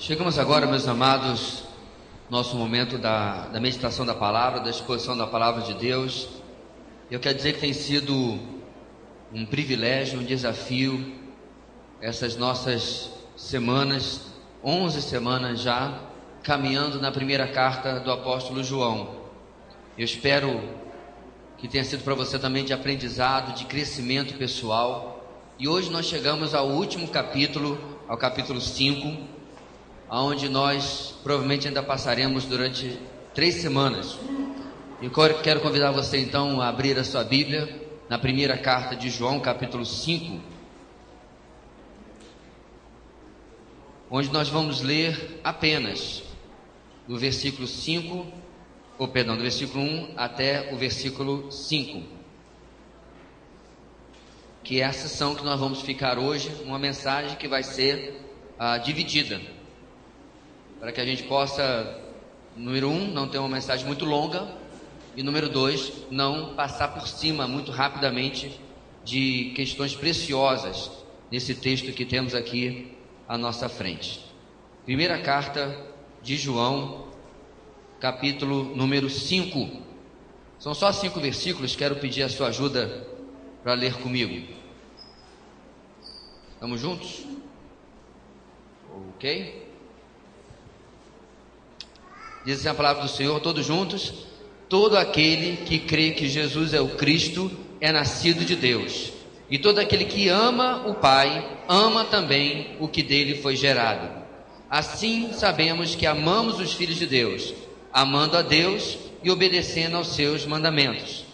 Chegamos agora, meus amados, nosso momento da meditação da palavra, da exposição da palavra de Deus. Eu quero dizer que tem sido um privilégio, um desafio, essas nossas semanas, 11 semanas já, caminhando na primeira carta do apóstolo João. Eu espero que tenha sido para você também de aprendizado, de crescimento pessoal. E hoje nós chegamos ao último capítulo, ao capítulo 5, onde nós provavelmente ainda passaremos durante 3 semanas. Eu quero convidar você então a abrir a sua Bíblia na primeira carta de João, capítulo 5, onde nós vamos ler apenas do versículo 1 até o versículo 5, que é a sessão que nós vamos ficar hoje, uma mensagem que vai ser dividida, para que a gente possa, número 1, não ter uma mensagem muito longa, e número 2, não passar por cima muito rapidamente de questões preciosas nesse texto que temos aqui à nossa frente. Primeira carta de João, capítulo número 5. São só 5 versículos, quero pedir a sua ajuda para ler comigo. Estamos juntos? Ok? Diz assim a palavra do Senhor, todos juntos: todo aquele que crê que Jesus é o Cristo é nascido de Deus, e todo aquele que ama o Pai, ama também o que dele foi gerado. Assim sabemos que amamos os filhos de Deus, amando a Deus e obedecendo aos seus mandamentos.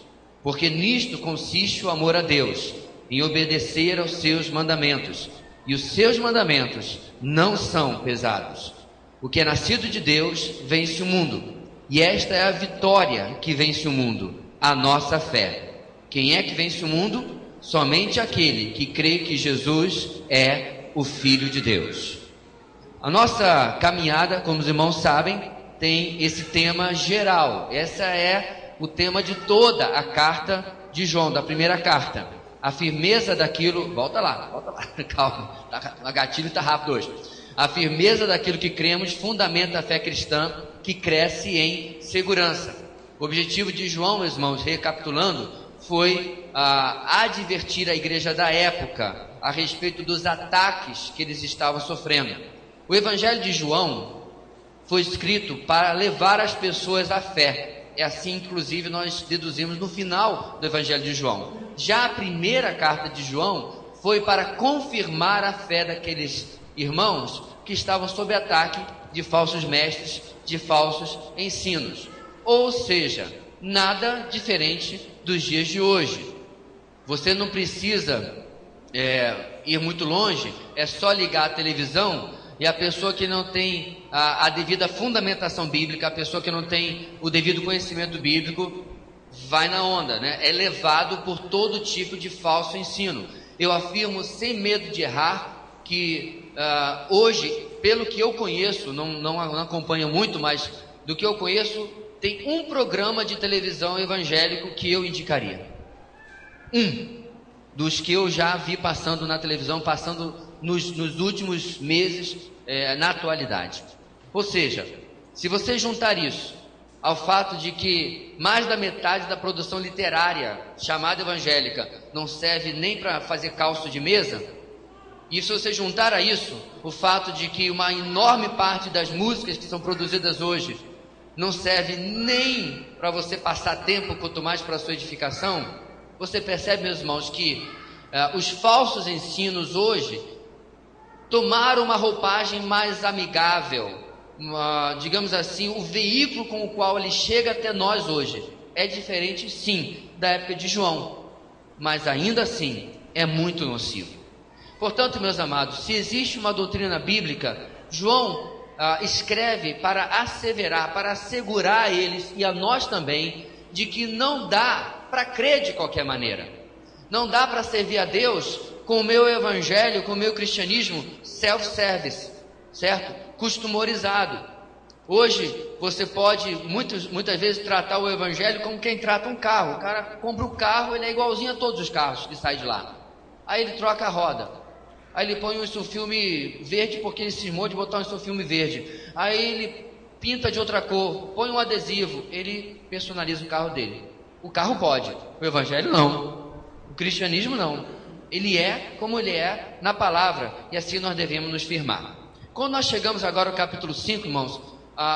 Porque nisto consiste o amor a Deus, em obedecer aos seus mandamentos, e os seus mandamentos não são pesados. O que é nascido de Deus vence o mundo, e esta é a vitória que vence o mundo, a nossa fé. Quem é que vence o mundo? Somente aquele que crê que Jesus é o Filho de Deus. A nossa caminhada, como os irmãos sabem, tem esse tema geral. Esse é o tema de toda a carta de João, da primeira carta. A firmeza daquilo... Volta lá, calma, o gatilho está rápido hoje. A firmeza daquilo que cremos fundamenta a fé cristã, que cresce em segurança. O objetivo de João, meus irmãos, recapitulando, foi advertir a igreja da época a respeito dos ataques que eles estavam sofrendo. O Evangelho de João foi escrito para levar as pessoas à fé. É assim, inclusive, nós deduzimos no final do Evangelho de João. Já a primeira carta de João foi para confirmar a fé daqueles irmãos que estavam sob ataque de falsos mestres, de falsos ensinos. Ou seja, nada diferente dos dias de hoje. Você não precisa ir muito longe, é só ligar a televisão e a pessoa que não tem a devida fundamentação bíblica, a pessoa que não tem o devido conhecimento bíblico, vai na onda, né? É levado por todo tipo de falso ensino. Eu afirmo sem medo de errar que hoje, pelo que eu conheço, não acompanho muito, mas do que eu conheço, tem um programa de televisão evangélico que eu indicaria. Dos que eu já vi passando na televisão, passando nos últimos meses, na atualidade. Ou seja, se você juntar isso ao fato de que mais da metade da produção literária chamada evangélica não serve nem para fazer calço de mesa, e se você juntar a isso o fato de que uma enorme parte das músicas que são produzidas hoje não serve nem para você passar tempo, quanto mais para a sua edificação, você percebe, meus irmãos, que os falsos ensinos hoje tomaram uma roupagem mais amigável, digamos assim, o veículo com o qual ele chega até nós hoje é diferente, sim, da época de João, mas ainda assim é muito nocivo. Portanto, meus amados, se existe uma doutrina bíblica, João escreve para asseverar, para assegurar a eles e a nós também, de que não dá para crer de qualquer maneira. Não dá para servir a Deus com o meu evangelho, com o meu cristianismo self-service, certo? Customorizado. Hoje você pode muitas vezes tratar o evangelho como quem trata um carro. O cara compra um carro, ele é igualzinho a todos os carros que saem de lá. Aí ele troca a roda. Aí ele põe um sulfilme verde porque ele cismou de botar um sulfilme verde. Aí ele pinta de outra cor, põe um adesivo, ele personaliza o carro dele. O carro pode, o evangelho não. O cristianismo não. Ele é como ele é na palavra, e assim nós devemos nos firmar. Quando nós chegamos agora ao capítulo 5, irmãos,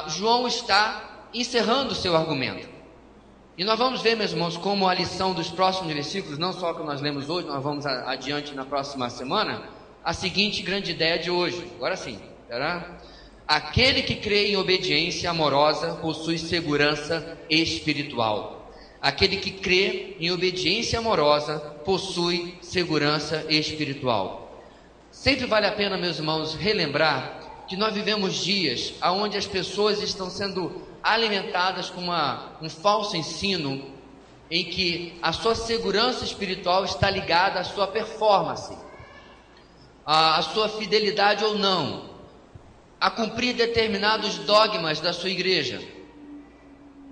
João está encerrando o seu argumento. E nós vamos ver, meus irmãos, como a lição dos próximos versículos, não só que nós lemos hoje, nós vamos adiante na próxima semana, a seguinte grande ideia de hoje. Agora sim, será? Aquele que crê em obediência amorosa possui segurança espiritual. Aquele que crê em obediência amorosa possui segurança espiritual. Sempre vale a pena, meus irmãos, relembrar que nós vivemos dias onde as pessoas estão sendo alimentadas com um falso ensino em que a sua segurança espiritual está ligada à sua performance, à sua fidelidade ou não, a cumprir determinados dogmas da sua igreja.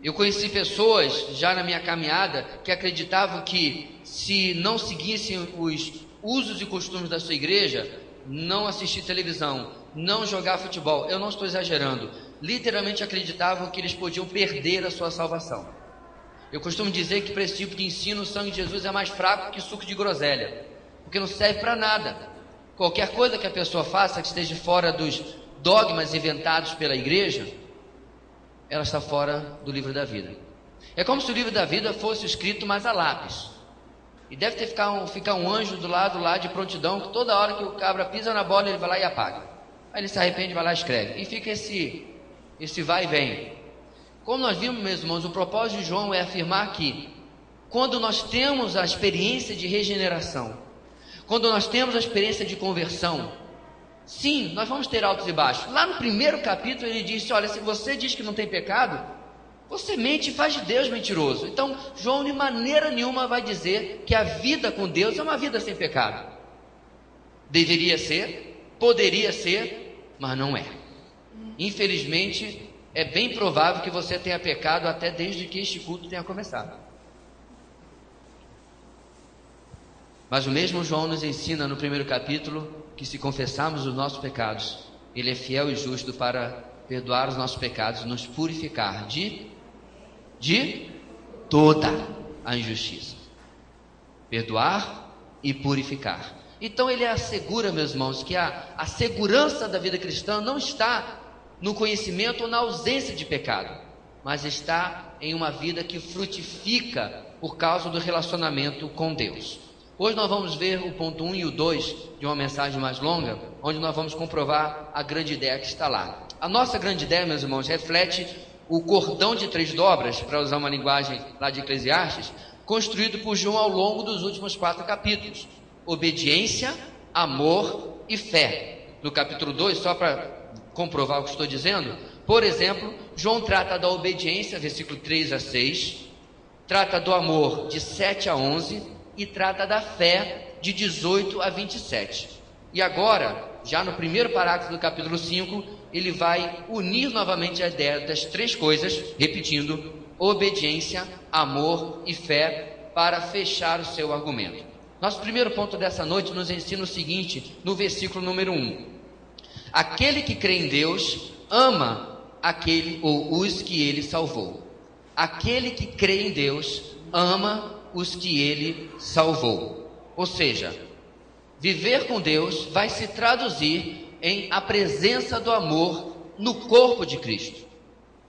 Eu conheci pessoas já na minha caminhada que acreditavam que se não seguissem os usos e costumes da sua igreja, não assistir televisão, não jogar futebol, eu não estou exagerando, literalmente acreditavam que eles podiam perder a sua salvação. Eu costumo dizer que para esse tipo de ensino o sangue de Jesus é mais fraco que suco de groselha, porque não serve para nada. Qualquer coisa que a pessoa faça que esteja fora dos dogmas inventados pela igreja, ela está fora do livro da vida. É como se o livro da vida fosse escrito mais a lápis, e deve ter ficar um anjo do lado lá de prontidão, que toda hora que o cabra pisa na bola ele vai lá e apaga. Aí ele se arrepende, vai lá e escreve, e fica esse vai e vem. Como nós vimos, meus irmãos, o propósito de João é afirmar que quando nós temos a experiência de regeneração, quando nós temos a experiência de conversão, sim, nós vamos ter altos e baixos. Lá no primeiro capítulo ele disse: olha, se você diz que não tem pecado, você mente e faz de Deus mentiroso. Então João de maneira nenhuma vai dizer que a vida com Deus é uma vida sem pecado. Deveria ser, poderia ser, mas não é. Infelizmente é bem provável que você tenha pecado até desde que este culto tenha começado. Mas o mesmo João nos ensina no primeiro capítulo que se confessarmos os nossos pecados, Ele é fiel e justo para perdoar os nossos pecados e nos purificar de toda a injustiça. Perdoar e purificar. Então Ele assegura, meus irmãos, que a segurança da vida cristã não está no conhecimento ou na ausência de pecado, mas está em uma vida que frutifica por causa do relacionamento com Deus. Hoje nós vamos ver o ponto 1 e o 2 de uma mensagem mais longa, onde nós vamos comprovar a grande ideia que está lá. A nossa grande ideia, meus irmãos, reflete o cordão de 3 dobras, para usar uma linguagem lá de Eclesiastes, construído por João ao longo dos últimos 4 capítulos. Obediência, amor e fé. No capítulo 2, só para comprovar o que estou dizendo, por exemplo, João trata da obediência, versículo 3 a 6, trata do amor de 7 a 11 e trata da fé de 18 a 27. E agora, já no primeiro parágrafo do capítulo 5, ele vai unir novamente a ideia das 3 coisas, repetindo, obediência, amor e fé, para fechar o seu argumento. Nosso primeiro ponto dessa noite nos ensina o seguinte, no versículo número 1. Aquele que crê em Deus ama aquele ou os que Ele salvou. Aquele que crê em Deus ama os que Ele salvou. Ou seja, viver com Deus vai se traduzir em a presença do amor no corpo de Cristo.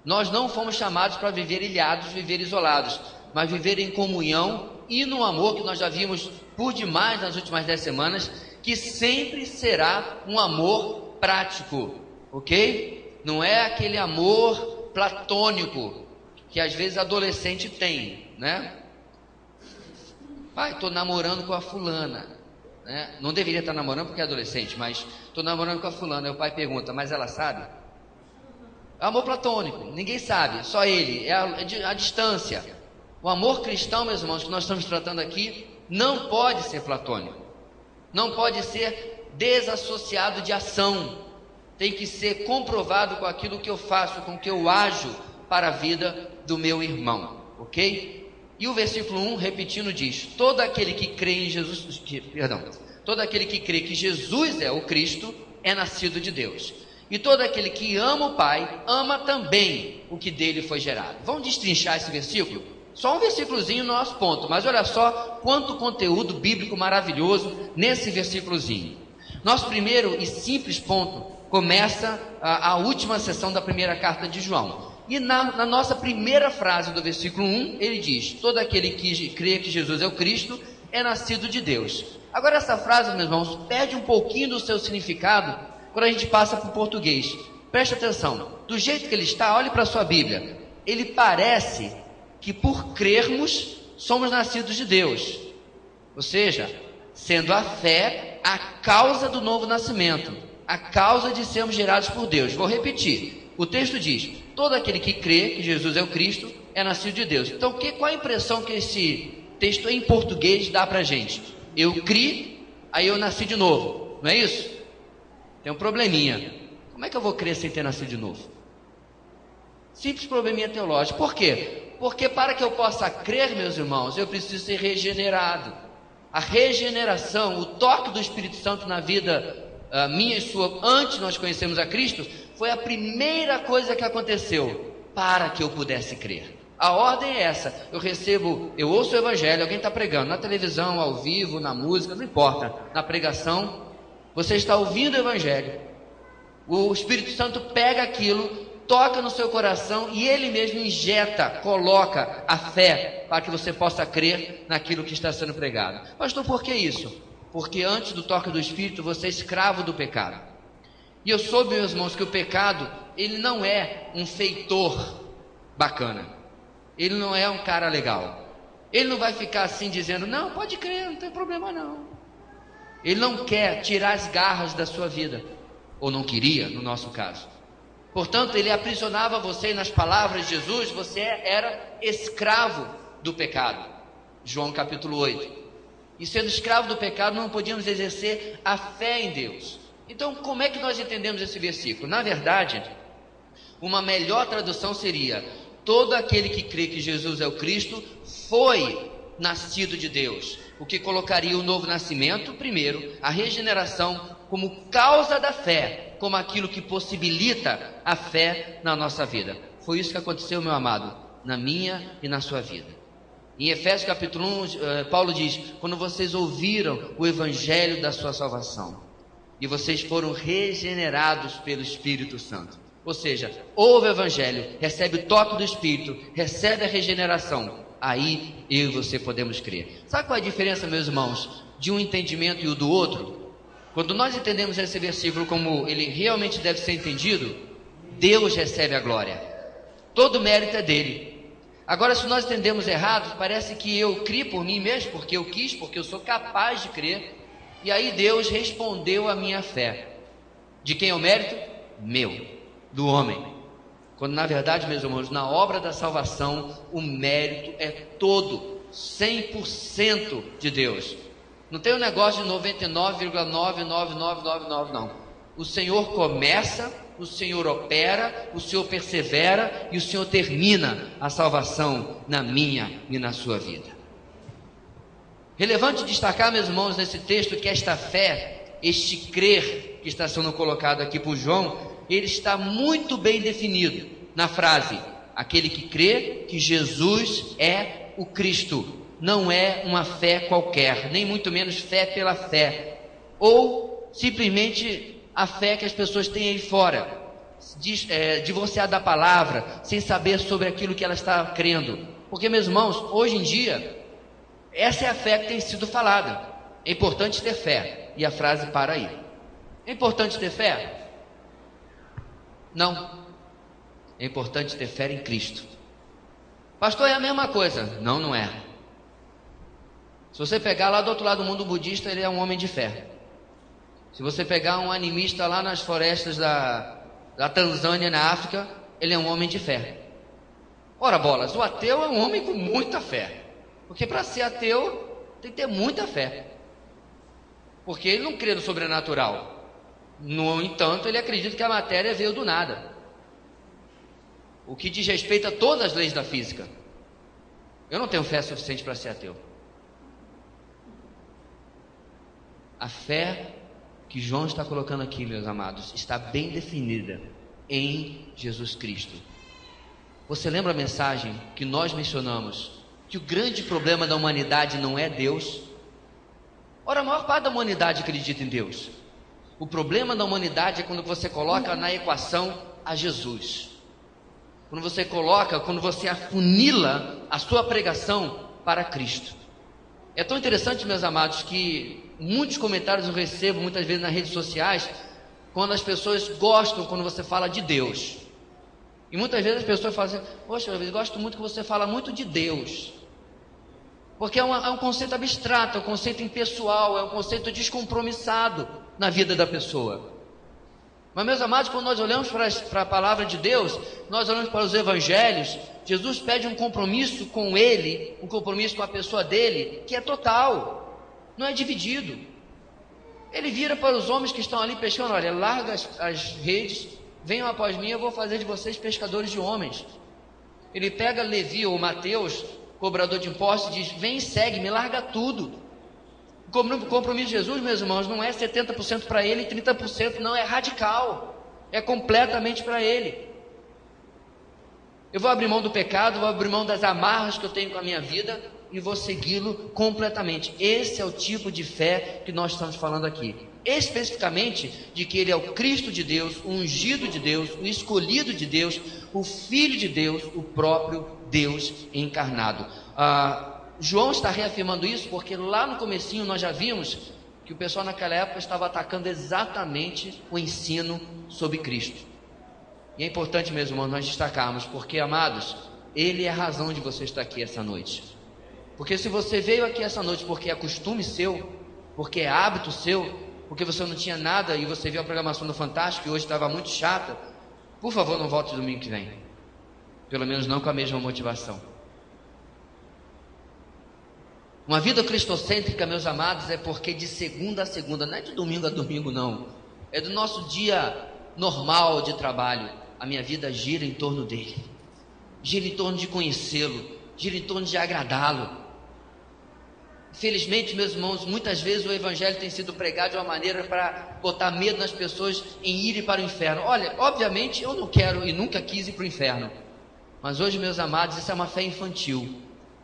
Nós não fomos chamados para viver ilhados, viver isolados, mas viver em comunhão e no amor que nós já vimos por demais nas últimas 10 semanas, que sempre será um amor prático, ok? Não é aquele amor platônico que às vezes adolescente tem, né? Pai, estou namorando com a fulana, né? Não deveria estar namorando porque é adolescente, mas estou namorando com a fulana. Aí o pai pergunta, mas ela sabe? É amor platônico, ninguém sabe, só ele, é a distância. O amor cristão, meus irmãos, que nós estamos tratando aqui, não pode ser platônico, não pode ser desassociado de ação, tem que ser comprovado com aquilo que eu faço, com que eu ajo para a vida do meu irmão, ok? E o versículo 1, repetindo, diz, todo aquele que crê em Jesus, todo aquele que crê que Jesus é o Cristo é nascido de Deus. E todo aquele que ama o Pai, ama também o que dele foi gerado. Vamos destrinchar esse versículo? Só um versículozinho no nosso ponto, mas olha só quanto conteúdo bíblico maravilhoso nesse versículozinho. Nosso primeiro e simples ponto começa a última sessão da primeira carta de João. E na nossa primeira frase do versículo 1, ele diz: todo aquele que crê que Jesus é o Cristo é nascido de Deus. Agora essa frase, meus irmãos, perde um pouquinho do seu significado quando a gente passa para o português. Preste atenção, do jeito que ele está, olhe para a sua Bíblia. Ele parece que por crermos somos nascidos de Deus. Ou seja, sendo a fé a causa do novo nascimento, a causa de sermos gerados por Deus. Vou repetir, o texto diz: todo aquele que crê que Jesus é o Cristo é nascido de Deus. Então qual a impressão que esse texto em português dá para a gente? Eu criei, aí eu nasci de novo, não é isso? Tem um probleminha. Como é que eu vou crer sem ter nascido de novo? Simples probleminha teológico. Por quê? Porque para que eu possa crer, meus irmãos, eu preciso ser regenerado. A regeneração, o toque do Espírito Santo na vida minha e sua, antes nós conhecemos a Cristo, foi a primeira coisa que aconteceu para que eu pudesse crer. A ordem é essa: eu ouço o Evangelho, alguém está pregando, na televisão, ao vivo, na música, não importa, na pregação, você está ouvindo o Evangelho, o Espírito Santo pega aquilo, toca no seu coração e ele mesmo injeta, coloca a fé para que você possa crer naquilo que está sendo pregado. Pastor, por que isso? Porque antes do toque do Espírito você é escravo do pecado. E eu soube, meus irmãos, que o pecado, ele não é um feitor bacana, ele não é um cara legal, ele não vai ficar assim dizendo: não, pode crer, não tem problema não. Ele não quer tirar as garras da sua vida, ou não queria, no nosso caso. Portanto, ele aprisionava você, e nas palavras de Jesus, você era escravo do pecado. João capítulo 8. E sendo escravo do pecado, não podíamos exercer a fé em Deus. Então, como é que nós entendemos esse versículo? Na verdade, uma melhor tradução seria: todo aquele que crê que Jesus é o Cristo foi nascido de Deus. O que colocaria o novo nascimento, primeiro, a regeneração, como causa da fé, como aquilo que possibilita a fé na nossa vida. Foi isso que aconteceu, meu amado, na minha e na sua vida. Em Efésios capítulo 1, Paulo diz: quando vocês ouviram o evangelho da sua salvação, e vocês foram regenerados pelo Espírito Santo. Ou seja, ouve o evangelho, recebe o toque do Espírito, recebe a regeneração. Aí eu e você podemos crer. Sabe qual é a diferença, meus irmãos, de um entendimento e o do outro? Quando nós entendemos esse versículo como ele realmente deve ser entendido, Deus recebe a glória. Todo o mérito é dele. Agora, se nós entendemos errado, parece que eu criei por mim mesmo, porque eu quis, porque eu sou capaz de crer. E aí Deus respondeu à minha fé. De quem é o mérito? Meu, do homem. Quando na verdade, meus irmãos, na obra da salvação, o mérito é todo, 100% de Deus. Não tem um negócio de 99,99999, não. O Senhor começa, o Senhor opera, o Senhor persevera e o Senhor termina a salvação na minha e na sua vida. Relevante destacar, meus irmãos, nesse texto que esta fé, este crer que está sendo colocado aqui por João, ele está muito bem definido na frase: aquele que crê que Jesus é o Cristo. Não é uma fé qualquer, nem muito menos fé pela fé, ou simplesmente a fé que as pessoas têm aí fora, divorciada da palavra, sem saber sobre aquilo que ela está crendo. Porque, meus irmãos, hoje em dia, essa é a fé que tem sido falada. É importante ter fé. E a frase para aí. É importante ter fé? Não. É importante ter fé em Cristo. Pastor, é a mesma coisa. Não, não é. Se você pegar lá do outro lado do mundo budista, ele é um homem de fé. Se você pegar um animista lá nas florestas da Tanzânia, na África, ele é um homem de fé. Ora bolas, o ateu é um homem com muita fé. Porque para ser ateu, tem que ter muita fé. Porque ele não crê no sobrenatural. No entanto, ele acredita que a matéria veio do nada. O que diz respeito a todas as leis da física. Eu não tenho fé suficiente para ser ateu. A fé que João está colocando aqui, meus amados, está bem definida em Jesus Cristo. Você lembra a mensagem que nós mencionamos? Que o grande problema da humanidade não é Deus? Ora, a maior parte da humanidade acredita em Deus. O problema da humanidade é quando você coloca na equação a Jesus. Quando você afunila a sua pregação para Cristo. É tão interessante, meus amados, que muitos comentários eu recebo muitas vezes nas redes sociais, quando as pessoas gostam quando você fala de Deus. E muitas vezes as pessoas falam assim: poxa, eu gosto muito que você fala muito de Deus. Porque é um conceito abstrato, é um conceito impessoal, é um conceito descompromissado na vida da pessoa. Mas, meus amados, quando nós olhamos para a palavra de Deus, nós olhamos para os evangelhos, Jesus pede um compromisso com Ele, um compromisso com a pessoa dele, que é total, não é dividido. Ele vira para os homens que estão ali pescando: olha, larga as redes, venham após mim, eu vou fazer de vocês pescadores de homens. Ele pega Levi ou Mateus, cobrador de impostos, e diz: vem e segue-me, larga tudo. O compromisso de Jesus, meus irmãos, não é 70% para Ele e 30%, não, é radical, é completamente para Ele. Eu vou abrir mão do pecado, vou abrir mão das amarras que eu tenho com a minha vida e vou segui-lo completamente. Esse é o tipo de fé que nós estamos falando aqui, especificamente de que Ele é o Cristo de Deus, o ungido de Deus, o escolhido de Deus, o Filho de Deus, o próprio Deus encarnado. João está reafirmando isso porque lá no comecinho nós já vimos que o pessoal naquela época estava atacando exatamente o ensino sobre Cristo. E é importante, meus irmãos, nós destacarmos, porque, amados, Ele é a razão de você estar aqui essa noite. Porque se você veio aqui essa noite porque é costume seu, porque é hábito seu, porque você não tinha nada e você viu a programação do Fantástico e hoje estava muito chata, por favor, não volte domingo que vem. Pelo menos não com a mesma motivação. Uma vida cristocêntrica, meus amados, é porque de segunda a segunda, não é de domingo a domingo, não. É do nosso dia normal de trabalho. A minha vida gira em torno dele. Gira em torno de conhecê-lo. Gira em torno de agradá-lo. Infelizmente, meus irmãos, muitas vezes o evangelho tem sido pregado de uma maneira para botar medo nas pessoas em irem para o inferno. Olha, obviamente eu não quero e nunca quis ir para o inferno. Mas hoje, meus amados, isso é uma fé infantil.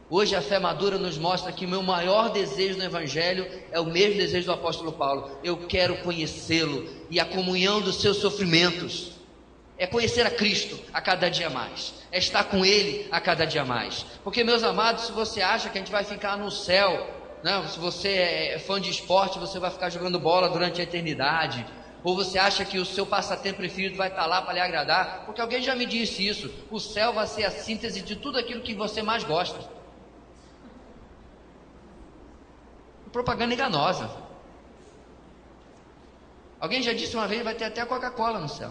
Hoje a fé madura nos mostra que o meu maior desejo no Evangelho é o mesmo desejo do apóstolo Paulo. Eu quero conhecê-lo e a comunhão dos seus sofrimentos. É conhecer a Cristo a cada dia mais. É estar com Ele a cada dia mais. Porque, meus amados, se você acha que a gente vai ficar no céu, né? Se você é fã de esporte, você vai ficar jogando bola durante a eternidade. Ou você acha que o seu passatempo preferido vai estar lá para lhe agradar? Porque alguém já me disse isso. O céu vai ser a síntese de tudo aquilo que você mais gosta. Propaganda enganosa. Alguém já disse uma vez: vai ter até a Coca-Cola no céu.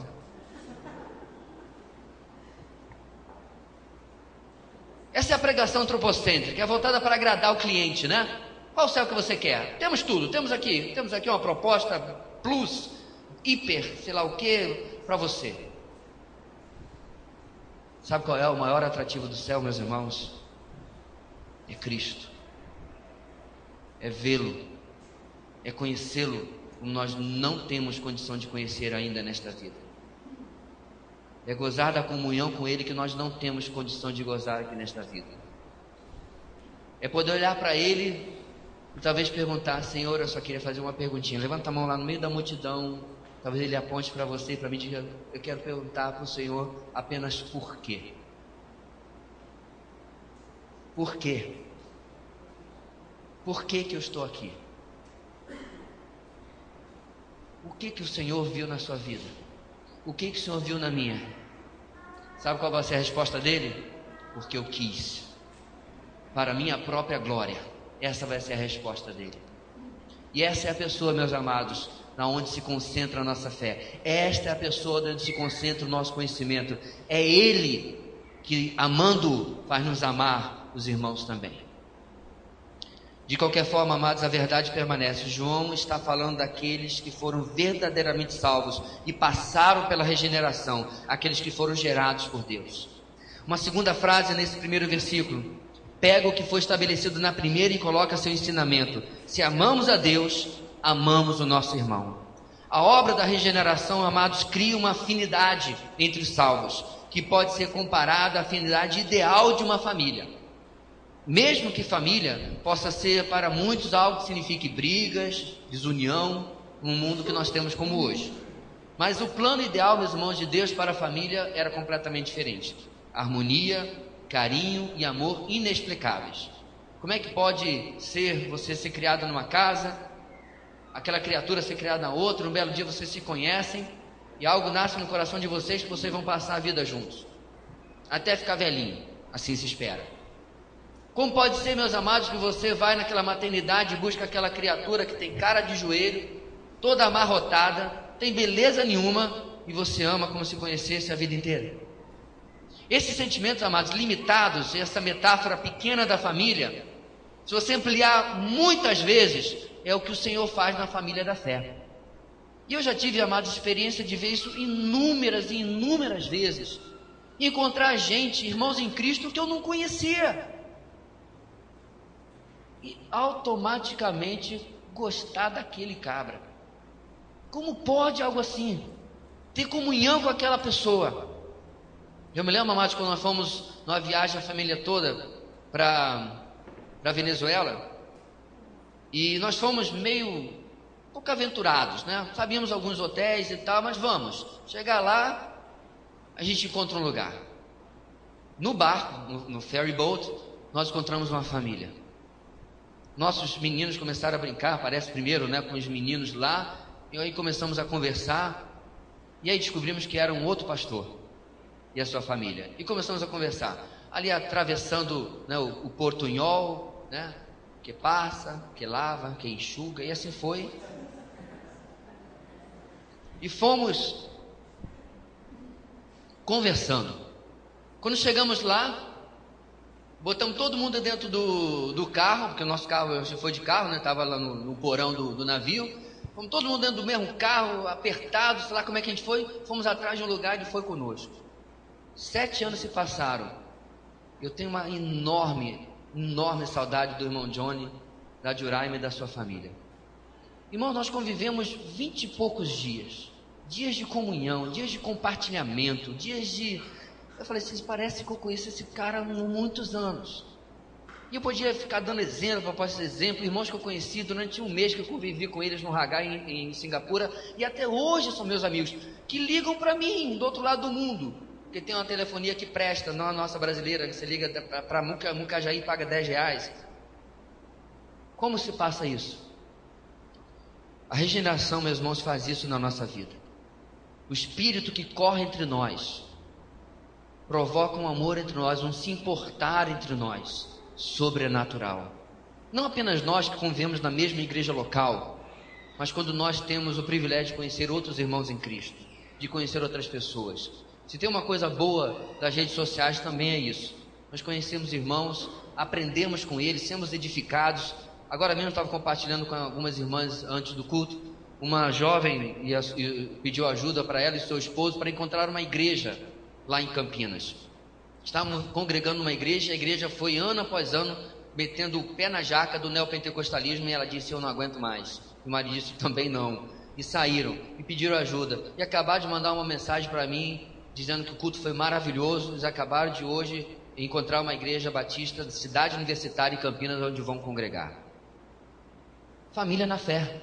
Essa é a pregação antropocêntrica, é voltada para agradar o cliente, né? Qual o céu que você quer? Temos tudo, temos aqui uma proposta plus, hiper, sei lá o que, para você. Sabe qual é o maior atrativo do céu, meus irmãos? É Cristo. É vê-lo, é conhecê-lo como nós não temos condição de conhecer ainda nesta vida. É gozar da comunhão com Ele que nós não temos condição de gozar aqui nesta vida. É poder olhar para Ele e talvez perguntar: Senhor, eu só queria fazer uma perguntinha. Levanta a mão lá no meio da multidão, talvez Ele aponte para você e para mim e diga: eu quero perguntar para o Senhor apenas por quê. Por quê? Por que eu estou aqui? O que o Senhor viu na sua vida? O que o Senhor viu na minha? Sabe qual vai ser a resposta dele? Porque eu quis. Para a minha própria glória. Essa vai ser a resposta dele. E essa é a pessoa, meus amados, na onde se concentra a nossa fé. Esta é a pessoa onde se concentra o nosso conhecimento. É Ele que, amando, faz nos amar os irmãos também. De qualquer forma, amados, a verdade permanece. João está falando daqueles que foram verdadeiramente salvos e passaram pela regeneração, aqueles que foram gerados por Deus. Uma segunda frase nesse primeiro versículo: pega o que foi estabelecido na primeira e coloca seu ensinamento. Se amamos a Deus, amamos o nosso irmão. A obra da regeneração, amados, cria uma afinidade entre os salvos, que pode ser comparada à afinidade ideal de uma família. Mesmo que família possa ser para muitos algo que signifique brigas, desunião, no mundo que nós temos como hoje. Mas o plano ideal, meus irmãos, de Deus para a família era completamente diferente. Harmonia, carinho e amor inexplicáveis. Como é que pode ser você ser criado numa casa, aquela criatura ser criada na outra, um belo dia vocês se conhecem e algo nasce no coração de vocês que vocês vão passar a vida juntos, até ficar velhinho, assim se espera. Como pode ser, meus amados, que você vai naquela maternidade e busca aquela criatura que tem cara de joelho, toda amarrotada, tem beleza nenhuma, e você ama como se conhecesse a vida inteira? Esses sentimentos, amados, limitados, essa metáfora pequena da família, se você ampliar muitas vezes, é o que o Senhor faz na família da fé. E eu já tive, amados, experiência de ver isso inúmeras e inúmeras vezes. Encontrar gente, irmãos em Cristo, que eu não conhecia. E automaticamente gostar daquele cabra. Como pode algo assim? Ter comunhão com aquela pessoa. Eu me lembro, amados, quando nós fomos numa viagem, a família toda, para Venezuela. E nós fomos um pouco aventurados, né? Sabíamos alguns hotéis e tal, mas vamos. Chegar lá, a gente encontra um lugar. No barco, no ferry boat, nós encontramos uma família. Nossos meninos começaram a brincar, parece primeiro, né, com os meninos lá. E aí começamos a conversar. E aí descobrimos que era um outro pastor e a sua família. E começamos a conversar. Ali atravessando, né, o portunhol, né? Que passa, que lava, que enxuga, e assim foi. E fomos conversando. Quando chegamos lá, botamos todo mundo dentro do carro, porque o nosso carro, a gente foi de carro, né? Estava lá no porão do navio. Fomos todo mundo dentro do mesmo carro, apertado, sei lá como é que a gente foi. Fomos atrás de um lugar e ele foi conosco. 7 anos se passaram. Eu tenho uma enorme saudade do irmão Johnny, da Juraima e da sua família. Irmãos, nós convivemos 20 e poucos dias. Dias de comunhão, dias de compartilhamento, dias de... Eu falei assim, parece que eu conheço esse cara há muitos anos. E eu podia ficar dando exemplo após exemplo, irmãos que eu conheci durante um mês que eu convivi com eles no Hagai, em Singapura, e até hoje são meus amigos, que ligam para mim, do outro lado do mundo, porque tem uma telefonia que presta, não a nossa brasileira, que você liga para Mucajaí e paga R$10. Como se passa isso? A regeneração, meus irmãos, faz isso na nossa vida. O Espírito que corre entre nós provoca um amor entre nós, um se importar entre nós, sobrenatural. Não apenas nós que convivemos na mesma igreja local, mas quando nós temos o privilégio de conhecer outros irmãos em Cristo, de conhecer outras pessoas. Se tem uma coisa boa das redes sociais, também é isso. Nós conhecemos irmãos, aprendemos com eles, somos edificados. Agora mesmo eu estava compartilhando com algumas irmãs antes do culto. Uma jovem pediu ajuda para ela e seu esposo para encontrar uma igreja lá em Campinas. Estávamos congregando numa igreja, a igreja foi ano após ano metendo o pé na jaca do neopentecostalismo, e ela disse, eu não aguento mais. O marido disse, também não. E saíram, e pediram ajuda, e acabaram de mandar uma mensagem para mim, dizendo que o culto foi maravilhoso. Eles acabaram de hoje encontrar uma igreja batista da cidade universitária em Campinas, onde vão congregar. Família na fé.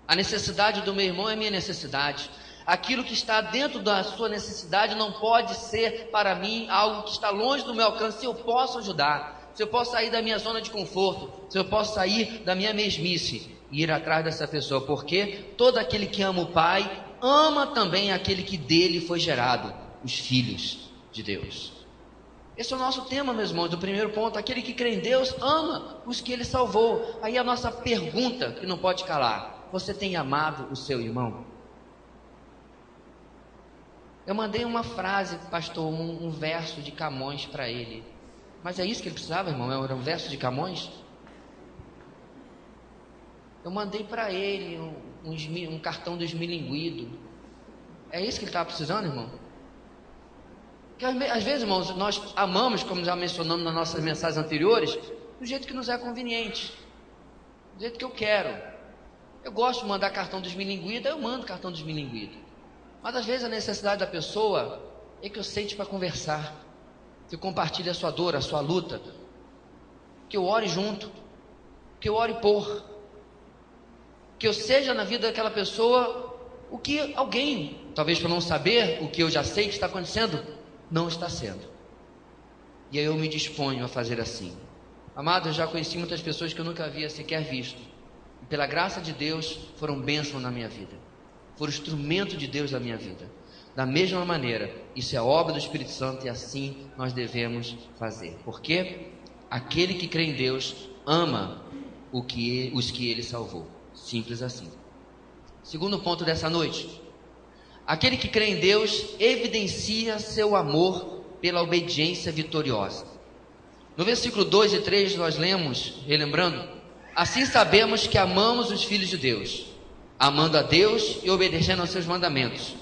A necessidade do meu irmão é minha necessidade. Aquilo que está dentro da sua necessidade não pode ser para mim algo que está longe do meu alcance. Se eu posso ajudar, se eu posso sair da minha zona de conforto, se eu posso sair da minha mesmice e ir atrás dessa pessoa, porque todo aquele que ama o Pai ama também aquele que dele foi gerado, os filhos de Deus. Esse é o nosso tema, meus irmãos, do primeiro ponto. Aquele que crê em Deus ama os que ele salvou. Aí a nossa pergunta que não pode calar: você tem amado o seu irmão? Eu mandei uma frase, pastor, um verso de Camões para ele. Mas é isso que ele precisava, irmão? Era um verso de Camões? Eu mandei para ele um cartão do esmilinguido. É isso que ele estava precisando, irmão? Porque às vezes, irmãos, nós amamos, como já mencionamos nas nossas mensagens anteriores, do jeito que nos é conveniente, do jeito que eu quero. Eu gosto de mandar cartão desmilinguido, eu mando cartão desmilinguido. Mas às vezes a necessidade da pessoa é que eu sente para conversar, que eu compartilhe a sua dor, a sua luta, que eu ore junto, que eu ore por, que eu seja na vida daquela pessoa o que alguém, talvez por não saber o que eu já sei que está acontecendo, não está sendo. E aí eu me disponho a fazer assim. Amado, eu já conheci muitas pessoas que eu nunca havia sequer visto, e pela graça de Deus foram bênção na minha vida, foram instrumento de Deus na minha vida. Da mesma maneira, isso é obra do Espírito Santo e assim nós devemos fazer. Porque aquele que crê em Deus ama os que Ele salvou. Simples assim. Segundo ponto dessa noite: aquele que crê em Deus evidencia seu amor pela obediência vitoriosa. No versículo 2 e 3 nós lemos, relembrando: assim sabemos que amamos os filhos de Deus, amando a Deus e obedecendo aos seus mandamentos.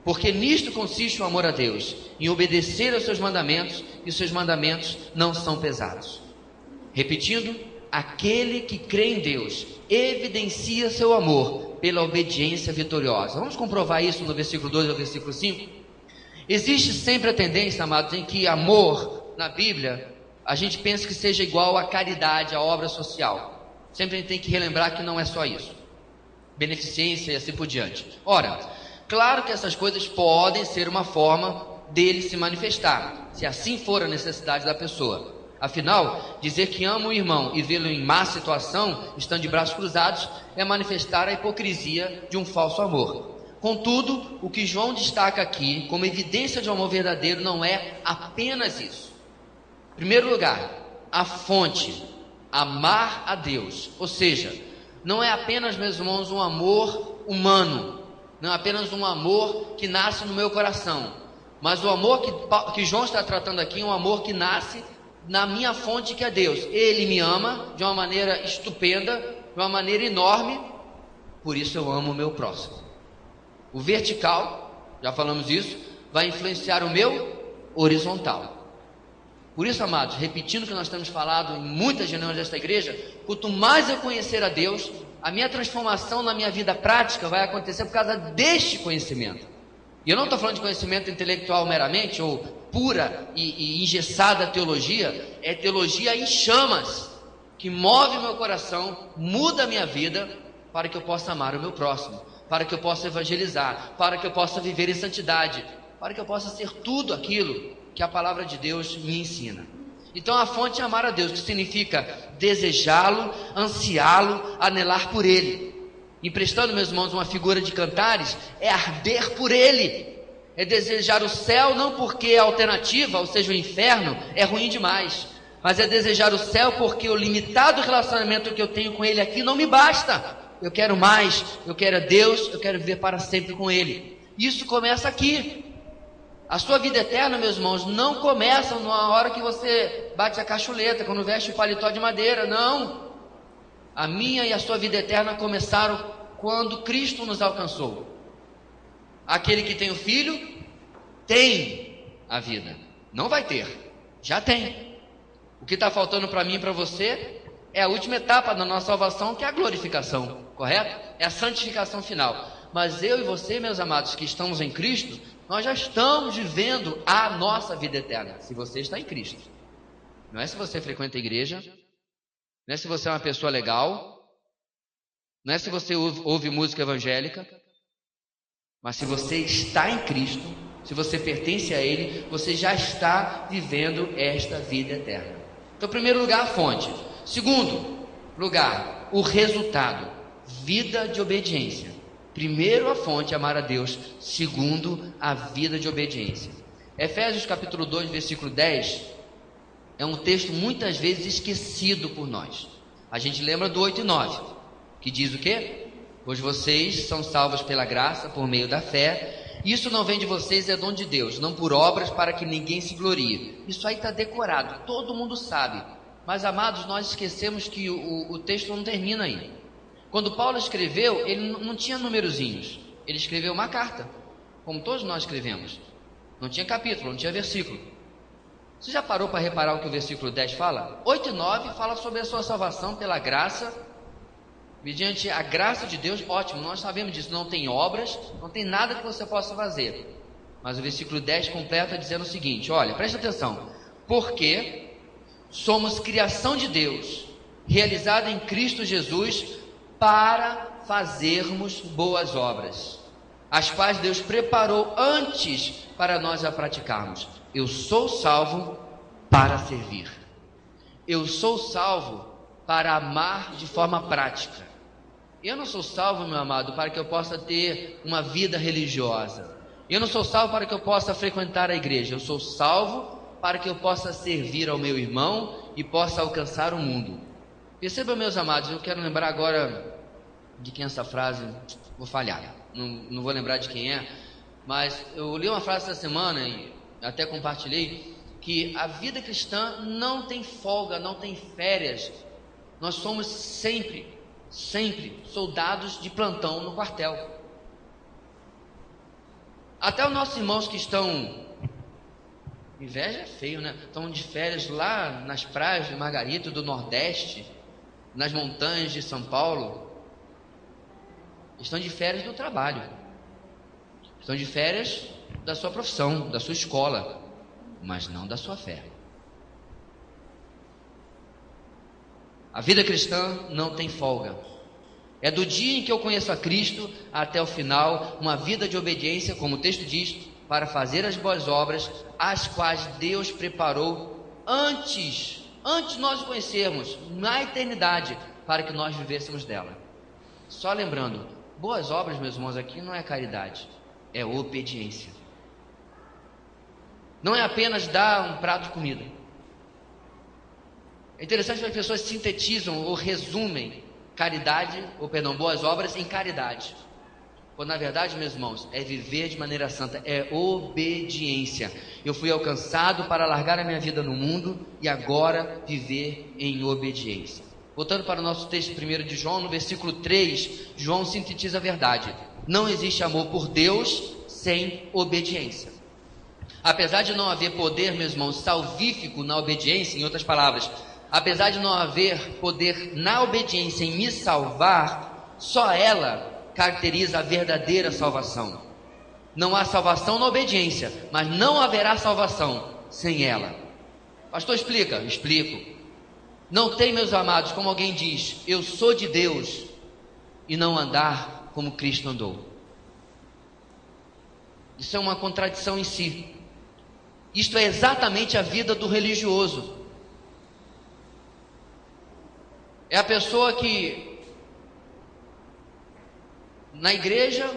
Porque nisto consiste o amor a Deus, em obedecer aos seus mandamentos, e os seus mandamentos não são pesados. Repetindo: aquele que crê em Deus evidencia seu amor pela obediência vitoriosa. Vamos comprovar isso no versículo 2 ao versículo 5. Existe sempre a tendência, amados, em que amor na Bíblia a gente pensa que seja igual a caridade, a obra social. Sempre a gente tem que relembrar que não é só isso, beneficência e assim por diante. Ora, claro que essas coisas podem ser uma forma dele se manifestar, se assim for a necessidade da pessoa. Afinal, dizer que ama o irmão e vê-lo em má situação, estando de braços cruzados, é manifestar a hipocrisia de um falso amor. Contudo, o que João destaca aqui como evidência de um amor verdadeiro não é apenas isso. Em primeiro lugar, a fonte, amar a Deus. Ou seja, não é apenas, meus irmãos, um amor humano, não é apenas um amor que nasce no meu coração, mas o amor que João está tratando aqui é um amor que nasce na minha fonte, que é Deus. Ele me ama de uma maneira estupenda, de uma maneira enorme, por isso eu amo o meu próximo. O vertical, já falamos isso, vai influenciar o meu horizontal. Por isso, amados, repetindo o que nós temos falado em muitas reuniões desta igreja, quanto mais eu conhecer a Deus, a minha transformação na minha vida prática vai acontecer por causa deste conhecimento. E eu não estou falando de conhecimento intelectual meramente, ou pura e engessada teologia. É teologia em chamas, que move meu coração, muda a minha vida, para que eu possa amar o meu próximo, para que eu possa evangelizar, para que eu possa viver em santidade, para que eu possa ser tudo aquilo que a palavra de Deus me ensina. Então a fonte é amar a Deus, que significa desejá-lo, ansiá-lo, anelar por Ele. Emprestando, meus irmãos, uma figura de Cantares, é arder por Ele, é desejar o céu, não porque a alternativa, ou seja, o inferno, é ruim demais, mas é desejar o céu porque o limitado relacionamento que eu tenho com Ele aqui não me basta. Eu quero mais, eu quero a Deus, eu quero viver para sempre com Ele. Isso começa aqui. A sua vida eterna, meus irmãos, não começa na hora que você bate a cachuleta, quando veste o paletó de madeira, não. A minha e a sua vida eterna começaram quando Cristo nos alcançou. Aquele que tem o Filho, tem a vida. Não vai ter, já tem. O que está faltando para mim e para você é a última etapa da nossa salvação, que é a glorificação, correto? É a santificação final. Mas eu e você, meus amados, que estamos em Cristo, nós já estamos vivendo a nossa vida eterna, se você está em Cristo. Não é se você frequenta a igreja, não é se você é uma pessoa legal, não é se você ouve música evangélica, mas se você está em Cristo, se você pertence a Ele, você já está vivendo esta vida eterna. Então, em primeiro lugar, a fonte. Segundo lugar, o resultado, vida de obediência. Primeiro a fonte, amar a Deus. Segundo, a vida de obediência. Efésios capítulo 2, versículo 10, é um texto muitas vezes esquecido por nós. A gente lembra do 8 e 9, que diz o quê? Pois vocês são salvos pela graça, por meio da fé. Isso não vem de vocês, é dom de Deus, não por obras, para que ninguém se glorie. Isso aí está decorado, todo mundo sabe. Mas, amados, nós esquecemos que o texto não termina aí. Quando Paulo escreveu, ele não tinha numerozinhos. Ele escreveu uma carta, como todos nós escrevemos. Não tinha capítulo, não tinha versículo. Você já parou para reparar o que o versículo 10 fala? 8 e 9 fala sobre a sua salvação pela graça mediante a graça de Deus, ótimo, nós sabemos disso, não tem obras, não tem nada que você possa fazer. Mas o versículo 10 completa dizendo o seguinte, olha, presta atenção, porque somos criação de Deus, realizada em Cristo Jesus, para fazermos boas obras, as quais Deus preparou antes para nós a praticarmos. Eu sou salvo para servir. Eu sou salvo para amar de forma prática. Eu não sou salvo, meu amado, para que eu possa ter uma vida religiosa. Eu não sou salvo para que eu possa frequentar a igreja. Eu sou salvo para que eu possa servir ao meu irmão e possa alcançar o mundo. Percebam, meus amados, eu quero lembrar agora de quem essa frase, vou falhar, não vou lembrar de quem é, mas eu li uma frase essa semana e até compartilhei, que a vida cristã não tem folga, não tem férias. Nós somos sempre soldados de plantão no quartel. Até os nossos irmãos que estão, inveja é feio, né? Estão de férias lá nas praias de Margarita, do Nordeste, nas montanhas de São Paulo, estão de férias do trabalho, estão de férias da sua profissão, da sua escola, mas não da sua fé. A vida cristã não tem folga. É do dia em que eu conheço a Cristo até o final, uma vida de obediência, como o texto diz, para fazer as boas obras, as quais Deus preparou antes nós o conhecermos, na eternidade, para que nós vivêssemos dela. Só lembrando, boas obras, meus irmãos, aqui não é caridade, é obediência. Não é apenas dar um prato de comida. É interessante que as pessoas sintetizam ou resumem boas obras em caridade. Quando na verdade, meus irmãos, é viver de maneira santa, é obediência. Eu fui alcançado para largar a minha vida no mundo e agora viver em obediência. Voltando para o nosso texto primeiro de João, no versículo 3, João sintetiza a verdade. Não existe amor por Deus sem obediência. Apesar de não haver poder, meus irmãos, salvífico na obediência, em outras palavras, apesar de não haver poder na obediência em me salvar, só ela caracteriza a verdadeira salvação. Não há salvação na obediência, mas não haverá salvação sem ela. Pastor, explica? Explico. Não tem, meus amados, como alguém diz, eu sou de Deus, e não andar como Cristo andou. Isso é uma contradição em si. Isto é exatamente a vida do religioso. É a pessoa que na igreja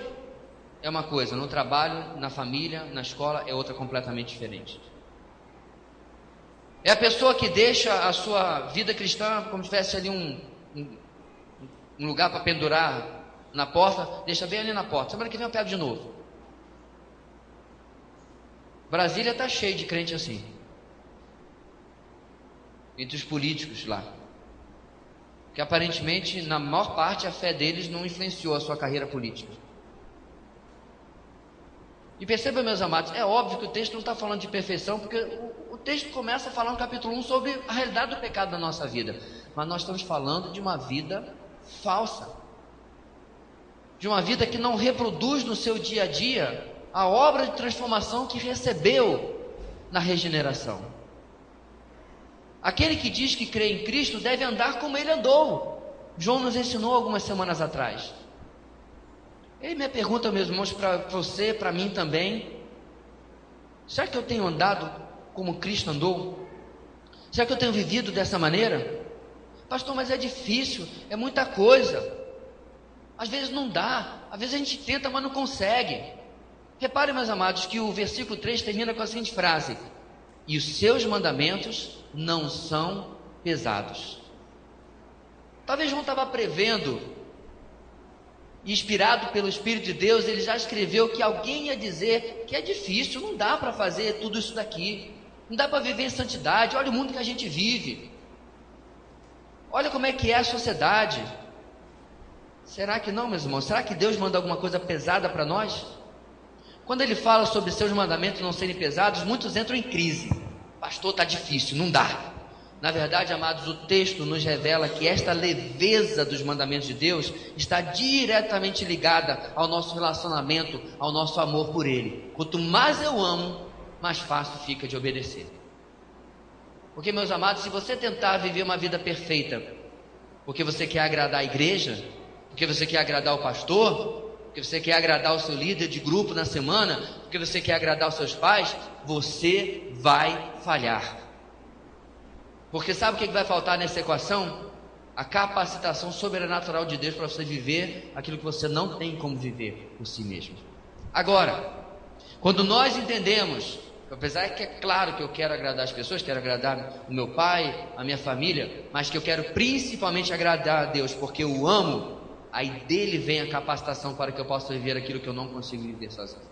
é uma coisa, no trabalho, na família, na escola é outra completamente diferente. É a pessoa que deixa a sua vida cristã como se tivesse ali um lugar para pendurar na porta, deixa bem ali na porta. Semana que vem eu pego de novo. Brasília está cheio de crente assim, entre os políticos lá, que aparentemente, na maior parte, a fé deles não influenciou a sua carreira política. E perceba, meus amados, é óbvio que o texto não está falando de perfeição, porque o texto começa a falar no capítulo 1 sobre a realidade do pecado da nossa vida, mas nós estamos falando de uma vida falsa, de uma vida que não reproduz no seu dia a dia a obra de transformação que recebeu na regeneração. Aquele que diz que crê em Cristo deve andar como ele andou. João nos ensinou algumas semanas atrás. E minha pergunta, meus irmãos, para você, para mim também: será que eu tenho andado como Cristo andou? Será que eu tenho vivido dessa maneira? Pastor, mas é difícil, é muita coisa. Às vezes não dá, às vezes a gente tenta, mas não consegue. Reparem, meus amados, que o versículo 3 termina com a seguinte frase: e os seus mandamentos não são pesados. Talvez João estava prevendo, inspirado pelo Espírito de Deus, ele já escreveu que alguém ia dizer que é difícil, não dá para fazer tudo isso daqui, não dá para viver em santidade. Olha o mundo que a gente vive, olha como é que é a sociedade. Será que não, meus irmãos? Será que Deus manda alguma coisa pesada para nós? Quando ele fala sobre seus mandamentos não serem pesados, muitos entram em crise. Pastor, está difícil, não dá. Na verdade, amados, o texto nos revela que esta leveza dos mandamentos de Deus está diretamente ligada ao nosso relacionamento, ao nosso amor por Ele. Quanto mais eu amo, mais fácil fica de obedecer. Porque, meus amados, se você tentar viver uma vida perfeita, porque você quer agradar a igreja, porque você quer agradar o pastor, porque você quer agradar o seu líder de grupo na semana, porque você quer agradar os seus pais, você vai falhar. Porque sabe o que vai faltar nessa equação? A capacitação sobrenatural de Deus para você viver aquilo que você não tem como viver por si mesmo. Agora, quando nós entendemos, apesar que é claro que eu quero agradar as pessoas, quero agradar o meu pai, a minha família, mas que eu quero principalmente agradar a Deus porque eu o amo, aí dele vem a capacitação para que eu possa viver aquilo que eu não consigo viver sozinho.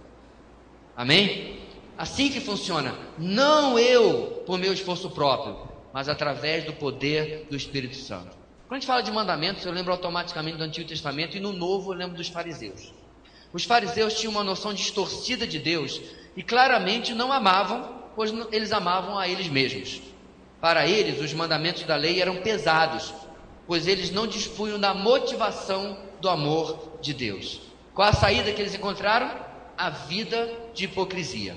Amém? Assim que funciona, não eu por meu esforço próprio, mas através do poder do Espírito Santo. Quando a gente fala de mandamentos, eu lembro automaticamente do Antigo Testamento, e no Novo eu lembro dos fariseus. Os fariseus tinham uma noção distorcida de Deus e claramente não amavam, pois eles amavam a eles mesmos. Para eles, os mandamentos da lei eram pesados, pois eles não dispunham da motivação do amor de Deus. Qual a saída que eles encontraram? A vida de hipocrisia.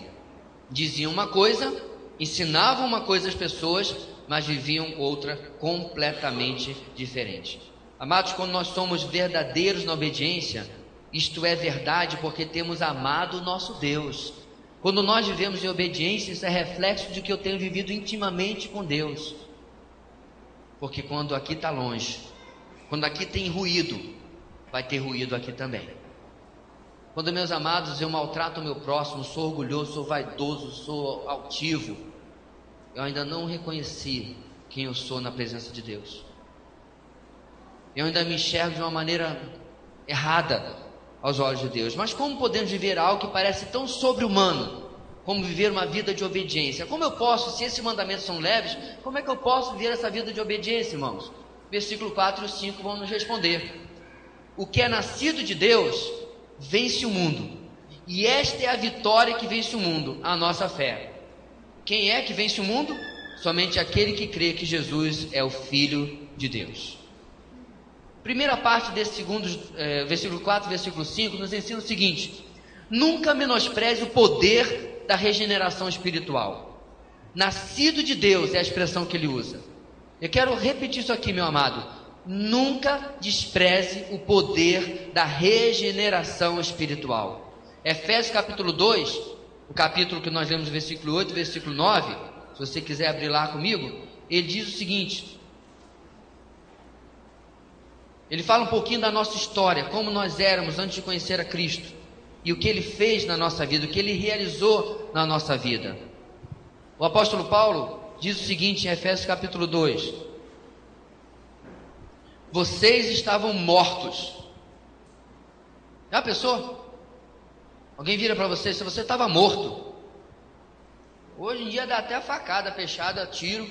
Diziam uma coisa, ensinavam uma coisa às pessoas, mas viviam outra completamente diferente. Amados, quando nós somos verdadeiros na obediência, isto é verdade porque temos amado o nosso Deus. Quando nós vivemos em obediência, isso é reflexo de que eu tenho vivido intimamente com Deus. Porque quando aqui está longe, quando aqui tem ruído, vai ter ruído aqui também. Quando, meus amados, eu maltrato o meu próximo, sou orgulhoso, sou vaidoso, sou altivo, eu ainda não reconheci quem eu sou na presença de Deus. Eu ainda me enxergo de uma maneira errada aos olhos de Deus. Mas como podemos viver algo que parece tão sobre-humano, como viver uma vida de obediência? Como eu posso, se esses mandamentos são leves, como é que eu posso viver essa vida de obediência, irmãos? Versículo 4 e 5 vão nos responder. O que é nascido de Deus vence o mundo, e esta é a vitória que vence o mundo, a nossa fé. Quem é que vence o mundo? Somente aquele que crê que Jesus é o Filho de Deus. Primeira parte desse versículo 4 e versículo 5 nos ensina o seguinte: nunca menospreze o poder da regeneração espiritual. Nascido de Deus é a expressão que ele usa. Eu quero repetir isso aqui, meu amado. Nunca despreze o poder da regeneração espiritual. Efésios capítulo 2, o capítulo que nós lemos, versículo 8 e versículo 9, se você quiser abrir lá comigo, ele diz o seguinte: ele fala um pouquinho da nossa história, como nós éramos antes de conhecer a Cristo, e o que ele fez na nossa vida, o que ele realizou na nossa vida. O apóstolo Paulo diz o seguinte em Efésios capítulo 2: vocês estavam mortos. Já pensou? Alguém vira para você, se você estava morto. Hoje em dia dá até facada, fechada, tiro.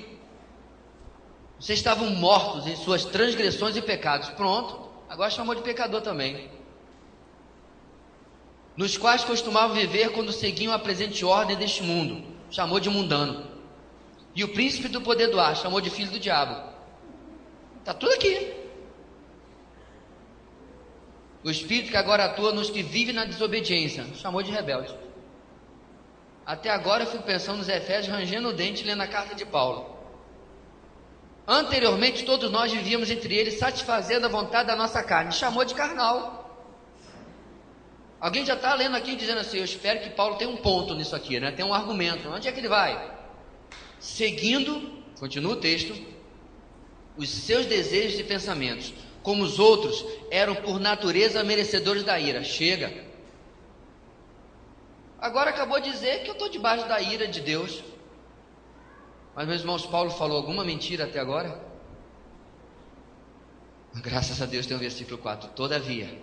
Vocês estavam mortos em suas transgressões e pecados. Pronto, agora chamou de pecador também. Nos quais costumavam viver quando seguiam a presente ordem deste mundo. Chamou de mundano. E o príncipe do poder do ar, chamou de filho do diabo. Está tudo aqui. O espírito que agora atua nos que vivem na desobediência, chamou de rebelde. Até agora eu fico pensando nos Efésios, rangendo o dente, lendo a carta de Paulo. Anteriormente todos nós vivíamos entre eles, satisfazendo a vontade da nossa carne, chamou de carnal. Alguém já está lendo aqui dizendo assim: eu espero que Paulo tenha um ponto nisso aqui, né? Tem um argumento. Onde é que ele vai? Seguindo, continua o texto, os seus desejos e pensamentos, como os outros eram por natureza merecedores da ira. Chega. Agora acabou de dizer que eu estou debaixo da ira de Deus. Mas, meus irmãos, Paulo falou alguma mentira até agora? Graças a Deus tem o versículo 4. Todavia,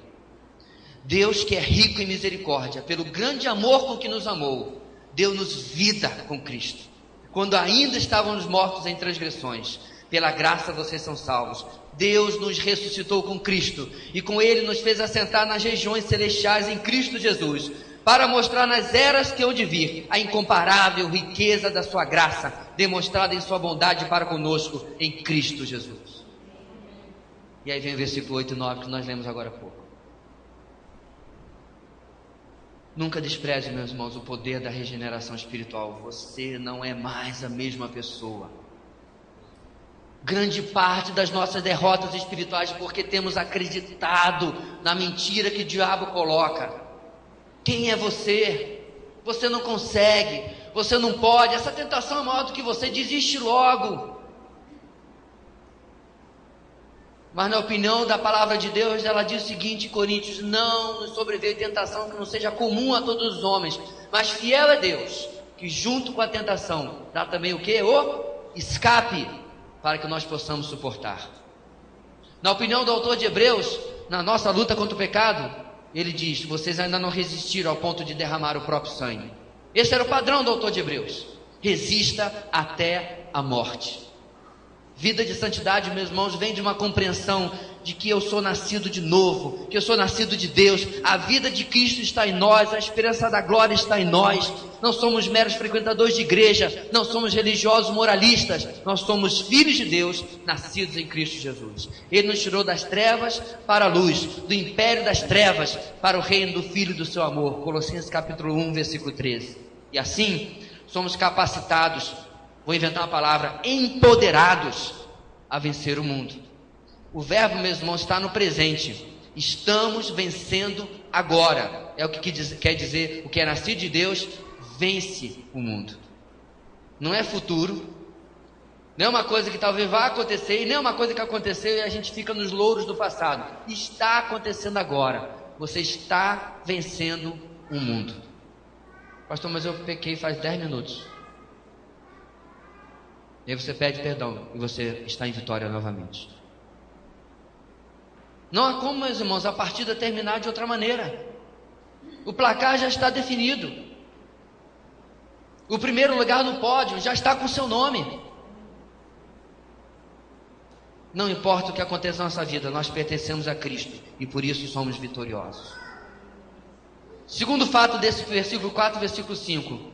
Deus, que é rico em misericórdia, pelo grande amor com que nos amou, deu-nos vida com Cristo, quando ainda estávamos mortos em transgressões. Pela graça vocês são salvos. Deus nos ressuscitou com Cristo, e com Ele nos fez assentar nas regiões celestiais em Cristo Jesus, para mostrar nas eras que hão de vir a incomparável riqueza da sua graça, demonstrada em sua bondade para conosco em Cristo Jesus. E aí vem o versículo 8 e 9 que nós lemos agora há pouco. Nunca despreze, meus irmãos, o poder da regeneração espiritual. Você não é mais a mesma pessoa. Grande parte das nossas derrotas espirituais porque temos acreditado na mentira que o diabo coloca. Quem é você? Você não consegue, você não pode, essa tentação é maior do que você, desiste logo. Mas na opinião da palavra de Deus, ela diz o seguinte em Coríntios: não nos sobreveio tentação que não seja comum a todos os homens, mas fiel é Deus, que junto com a tentação dá também o quê? O escape, para que nós possamos suportar. Na opinião do autor de Hebreus, na nossa luta contra o pecado, ele diz: vocês ainda não resistiram ao ponto de derramar o próprio sangue. Esse era o padrão do autor de Hebreus: resista até a morte. Vida de santidade, meus irmãos, vem de uma compreensão de que eu sou nascido de novo, que eu sou nascido de Deus, a vida de Cristo está em nós, a esperança da glória está em nós. Não somos meros frequentadores de igreja, não somos religiosos moralistas, nós somos filhos de Deus, nascidos em Cristo Jesus. Ele nos tirou das trevas para a luz, do império das trevas para o reino do Filho do seu amor. Colossenses capítulo 1, versículo 13. E assim, somos capacitados, vou inventar uma palavra, empoderados a vencer o mundo. O verbo, meus irmãos, está no presente. Estamos vencendo agora. É o que quer dizer: o que é nascido de Deus vence o mundo. Não é futuro, não é uma coisa que talvez vá acontecer, e nem é uma coisa que aconteceu e a gente fica nos louros do passado. Está acontecendo agora. Você está vencendo o mundo. Pastor, mas eu pequei faz 10 minutos. E aí você pede perdão e você está em vitória novamente. Não há como, meus irmãos, a partida terminar de outra maneira. O placar já está definido. O primeiro lugar no pódio já está com seu nome. Não importa o que aconteça na nossa vida, nós pertencemos a Cristo e por isso somos vitoriosos. Segundo fato desse versículo 4, versículo 5.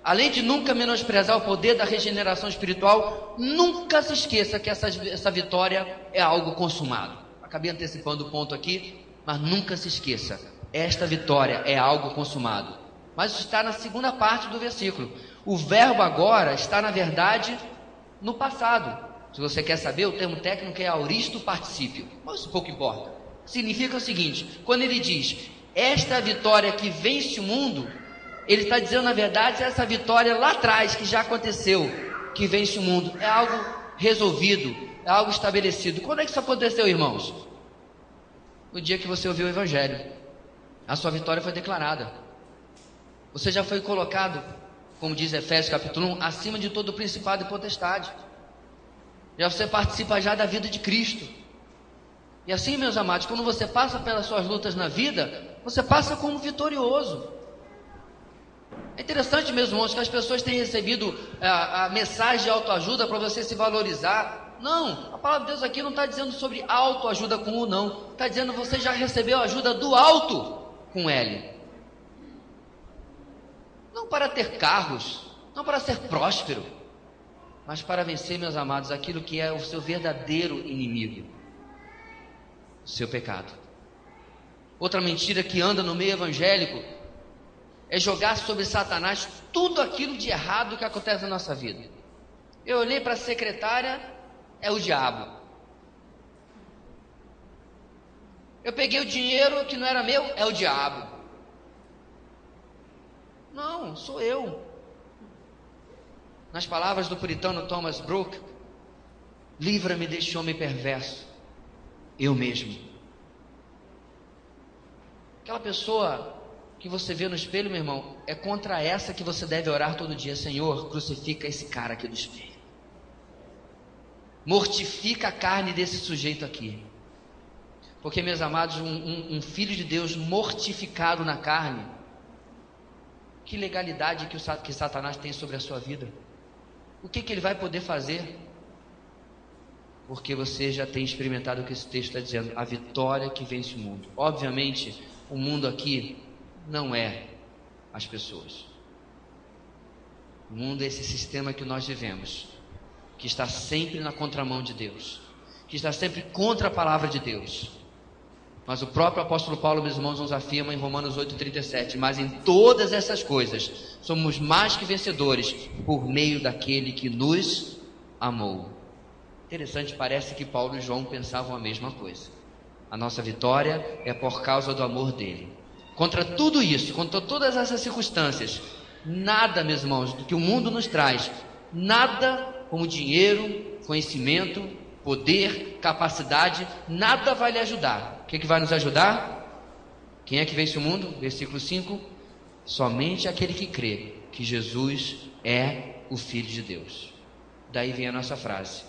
Além de nunca menosprezar o poder da regeneração espiritual, nunca se esqueça que essa vitória é algo consumado. Acabei antecipando o ponto aqui, mas nunca se esqueça, esta vitória é algo consumado. Mas isso está na segunda parte do versículo. O verbo agora está, na verdade, no passado. Se você quer saber, o termo técnico é auristo particípio, mas isso pouco importa. Significa o seguinte: quando ele diz, esta vitória que vence o mundo, ele está dizendo, na verdade, essa vitória lá atrás, que já aconteceu, que vence o mundo, é algo resolvido, é algo estabelecido. Quando é que isso aconteceu, irmãos? No dia que você ouviu o Evangelho, a sua vitória foi declarada. Você já foi colocado, como diz Efésios capítulo 1, acima de todo principado e potestade. Já você participa já da vida de Cristo. E assim, meus amados, quando você passa pelas suas lutas na vida, você passa como vitorioso. É interessante, meus irmãos, que as pessoas têm recebido a mensagem de autoajuda para você se valorizar. Não, a palavra de Deus aqui não está dizendo sobre autoajuda com U, não. Está dizendo que você já recebeu a ajuda do alto com L. Não para ter carros, não para ser próspero, mas para vencer, meus amados, aquilo que é o seu verdadeiro inimigo, o seu pecado. Outra mentira que anda no meio evangélico é jogar sobre Satanás tudo aquilo de errado que acontece na nossa vida. Eu olhei para a secretária, é o diabo. Eu peguei o dinheiro que não era meu, é o diabo. Não, sou eu. Nas palavras do puritano Thomas Brooke, livra-me deste homem perverso, eu mesmo. Aquela pessoa que você vê no espelho, meu irmão, é contra essa que você deve orar todo dia: Senhor, crucifica esse cara aqui do espelho. Mortifica a carne desse sujeito aqui. Porque, meus amados, um filho de Deus mortificado na carne, que legalidade que Satanás tem sobre a sua vida? O que ele vai poder fazer? Porque você já tem experimentado o que esse texto está dizendo, a vitória que vence o mundo. Obviamente, o mundo aqui não é as pessoas. O mundo é esse sistema que nós vivemos, que está sempre na contramão de Deus, que está sempre contra a palavra de Deus. Mas o próprio apóstolo Paulo, meus irmãos, nos afirma em Romanos 8,37: mas em todas essas coisas somos mais que vencedores por meio daquele que nos amou. Interessante, parece que Paulo e João pensavam a mesma coisa. A nossa vitória é por causa do amor dele. Contra tudo isso, contra todas essas circunstâncias, nada, meus irmãos, do que o mundo nos traz, nada como dinheiro, conhecimento, poder, capacidade, nada vai lhe ajudar. O que vai nos ajudar? Quem é que vence o mundo? Versículo 5: somente aquele que crê que Jesus é o Filho de Deus. Daí vem a nossa frase: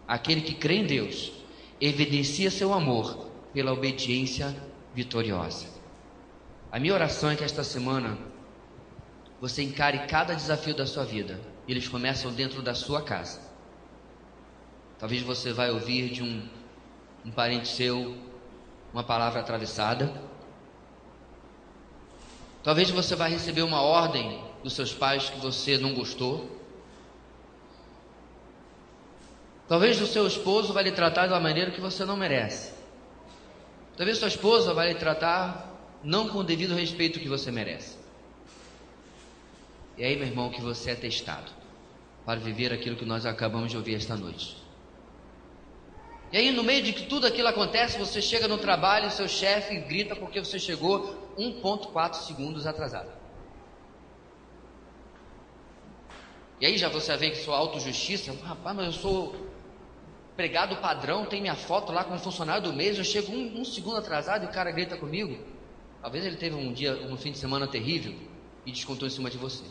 aquele que crê em Deus evidencia seu amor pela obediência vitoriosa. A minha oração é que esta semana você encare cada desafio da sua vida. Eles começam dentro da sua casa. Talvez você vai ouvir de um parente seu uma palavra atravessada. Talvez você vai receber uma ordem dos seus pais que você não gostou. Talvez o seu esposo vai lhe tratar de uma maneira que você não merece. Talvez sua esposa vai lhe tratar não com o devido respeito que você merece. E aí, meu irmão, que você é testado para viver aquilo que nós acabamos de ouvir esta noite. E aí, no meio de que tudo aquilo acontece, você chega no trabalho e seu chefe grita porque você chegou 1,4 segundos atrasado. E aí já você vê que sua autojustiça: rapaz, mas eu sou empregado padrão, tem minha foto lá como funcionário do mês, eu chego um segundo atrasado e o cara grita comigo. Talvez ele teve um fim de semana terrível e descontou em cima de você.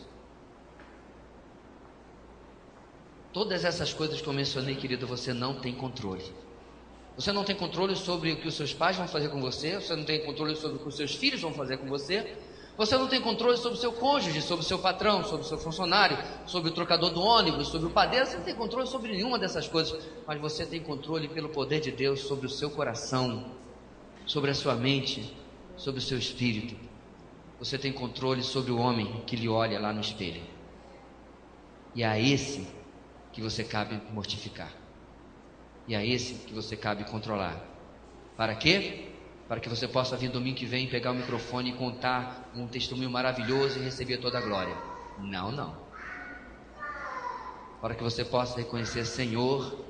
Todas essas coisas que eu mencionei, querido, você não tem controle. Você não tem controle sobre o que os seus pais vão fazer com você, você não tem controle sobre o que os seus filhos vão fazer com você, você não tem controle sobre o seu cônjuge, sobre o seu patrão, sobre o seu funcionário, sobre o trocador do ônibus, sobre o padeiro. Você não tem controle sobre nenhuma dessas coisas, mas você tem controle pelo poder de Deus sobre o seu coração, sobre a sua mente, sobre o seu espírito. Você tem controle sobre o homem que lhe olha lá no espelho. E é a esse que você cabe mortificar. E é esse que você cabe controlar. Para quê? Para que você possa vir domingo que vem, pegar o microfone e contar um testemunho maravilhoso e receber toda a glória. Não, não. Para que você possa reconhecer: Senhor,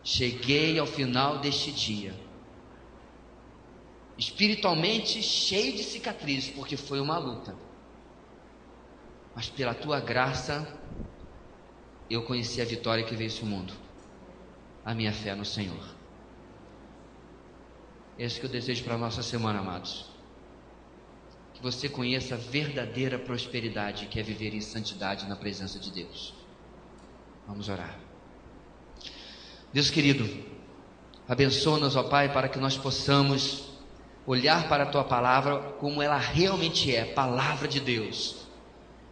cheguei ao final deste dia, espiritualmente cheio de cicatrizes, porque foi uma luta, mas pela tua graça eu conheci a vitória que vence o mundo, a minha fé no Senhor. É isso que eu desejo para a nossa semana, amados. Que você conheça a verdadeira prosperidade, que é viver em santidade na presença de Deus. Vamos orar. Deus querido, abençoa-nos, ó Pai, para que nós possamos olhar para a Tua Palavra como ela realmente é, Palavra de Deus.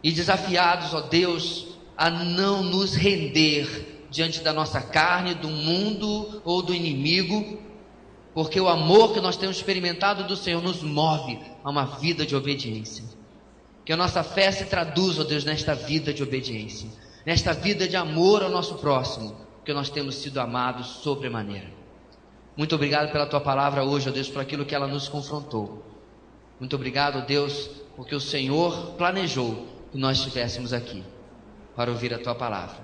E desafiados, ó Deus, a não nos render diante da nossa carne, do mundo ou do inimigo, porque o amor que nós temos experimentado do Senhor nos move a uma vida de obediência. Que a nossa fé se traduza, ó Deus, nesta vida de obediência, nesta vida de amor ao nosso próximo, porque nós temos sido amados sobremaneira. Muito obrigado pela Tua Palavra hoje, ó Deus, por aquilo que ela nos confrontou. Muito obrigado, ó Deus, porque o Senhor planejou que nós estivéssemos aqui para ouvir a Tua Palavra.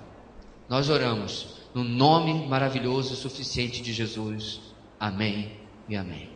Nós oramos no nome maravilhoso e suficiente de Jesus. Amém e amém.